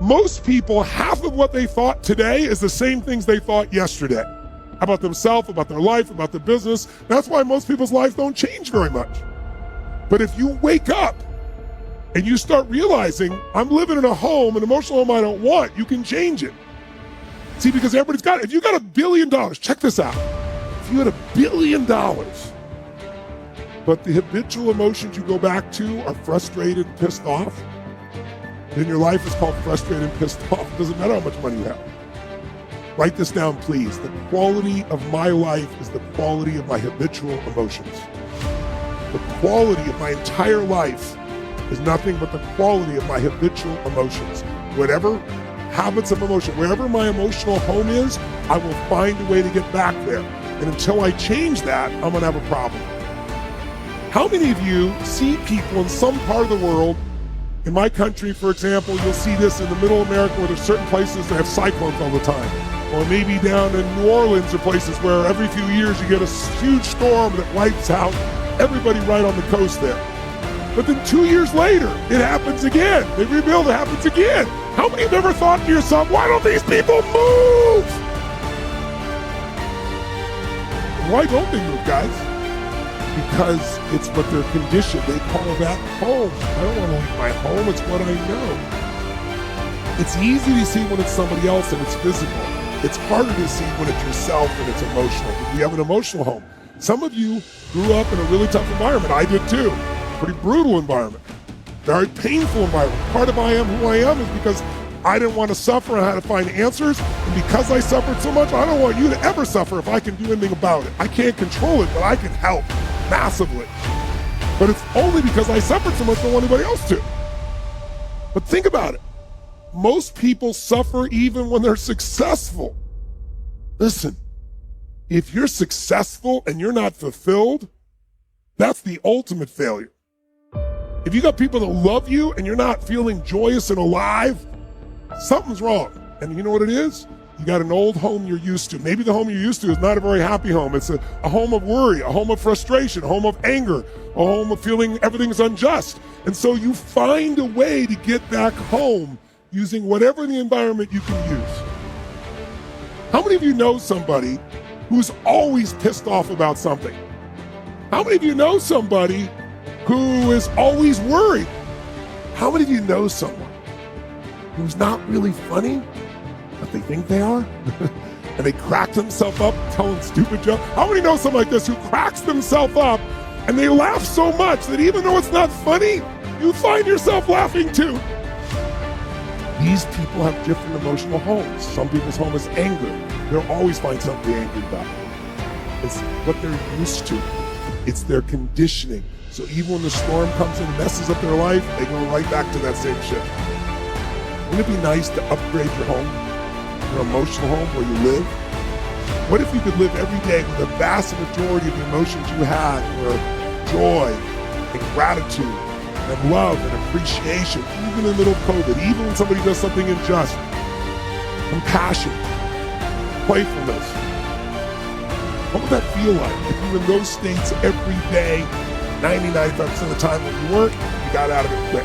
Most people, half of what they thought today is the same things they thought yesterday about themselves, about their life, about their business. That's why most people's lives don't change very much. But if you wake up and you start realizing, I'm living in a home, an emotional home I don't want, you can change it. See, because everybody's got it. If you got $1 billion, check this out. If you had $1 billion, but the habitual emotions you go back to are frustrated, pissed off, then your life is called frustrated and pissed off. It doesn't matter how much money you have. Write this down, please. The quality of my life is the quality of my habitual emotions. The quality of my entire life is nothing but the quality of my habitual emotions. Whatever habits of emotion, wherever my emotional home is, I will find a way to get back there. And until I change that, I'm gonna have a problem. How many of you see people in some part of the world, in my country, for example, you'll see this in the middle of America where there's certain places that have cyclones all the time. Or maybe down in New Orleans or places where every few years you get a huge storm that wipes out everybody right on the coast there. But then 2 years later, it happens again. They rebuild, it happens again. How many have ever thought to yourself, why don't these people move? Why don't they move, guys? Because it's what they're conditioned. They call that home. I don't want to leave my home. It's what I know. It's easy to see when it's somebody else and it's physical. It's harder to see when it's yourself and it's emotional. You have an emotional home. Some of you grew up in a really tough environment. I did too. Pretty brutal environment. Very painful environment. Part of who I am is because I didn't want to suffer and I had to find answers. And because I suffered so much, I don't want you to ever suffer if I can do anything about it. I can't control it, but I can help massively. But it's only because I suffered so much I don't want anybody else to. But think about it. Most people suffer even when they're successful. Listen, if you're successful and you're not fulfilled, that's the ultimate failure. If you got people that love you and you're not feeling joyous and alive, something's wrong. And you know what it is? You got an old home you're used to. Maybe the home you're used to is not a very happy home. It's a home of worry, a home of frustration, a home of anger, a home of feeling everything's unjust. And so you find a way to get back home using whatever the environment you can use. How many of you know somebody who's always pissed off about something? How many of you know somebody who is always worried? How many of you know someone who's not really funny, but they think they are? And they crack themselves up telling stupid jokes? How many know someone like this who cracks themselves up and they laugh so much that even though it's not funny, you find yourself laughing too? These people have different emotional homes. Some people's home is anger. They'll always find something to be angry about. It's what they're used to. It's their conditioning. So even when the storm comes in and messes up their life, they go right back to that same shit. Wouldn't it be nice to upgrade your home, your emotional home where you live? What if you could live every day with a vast majority of the emotions you had were joy and gratitude and love and appreciation, even in the middle of COVID, even when somebody does something unjust, compassion, playfulness. What would that feel like if you were in those states every day, 99% of the time when you weren't, you got out of it quick?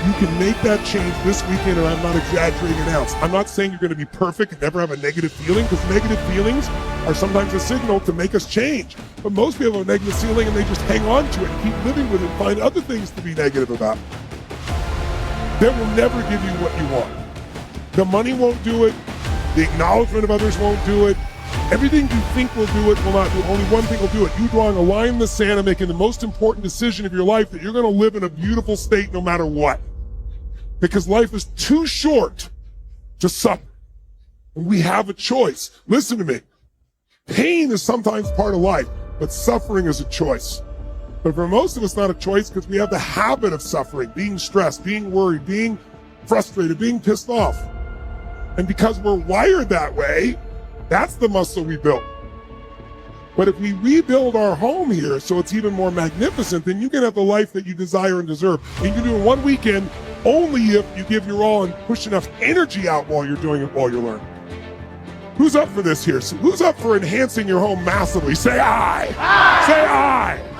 You can make that change this weekend, and I'm not exaggerating an ounce. I'm not saying you're going to be perfect and never have a negative feeling, because negative feelings are sometimes a signal to make us change. But most people have a negative feeling and they just hang on to it and keep living with it and find other things to be negative about. That will never give you what you want. The money won't do it. The acknowledgement of others won't do it. Everything you think will do it will not do it. Only one thing will do it. You drawing a line in the sand and making the most important decision of your life that you're going to live in a beautiful state no matter what. Because life is too short to suffer. And we have a choice. Listen to me. Pain is sometimes part of life, but suffering is a choice. But for most of us, not a choice, because we have the habit of suffering, being stressed, being worried, being frustrated, being pissed off. And because we're wired that way, that's the muscle we built. But if we rebuild our home here so it's even more magnificent, then you can have the life that you desire and deserve. And you can do it in one weekend only if you give your all and push enough energy out while you're doing it, while you're learning. Who's up for this here? So who's up for enhancing your home massively? Say aye. Aye. Say aye.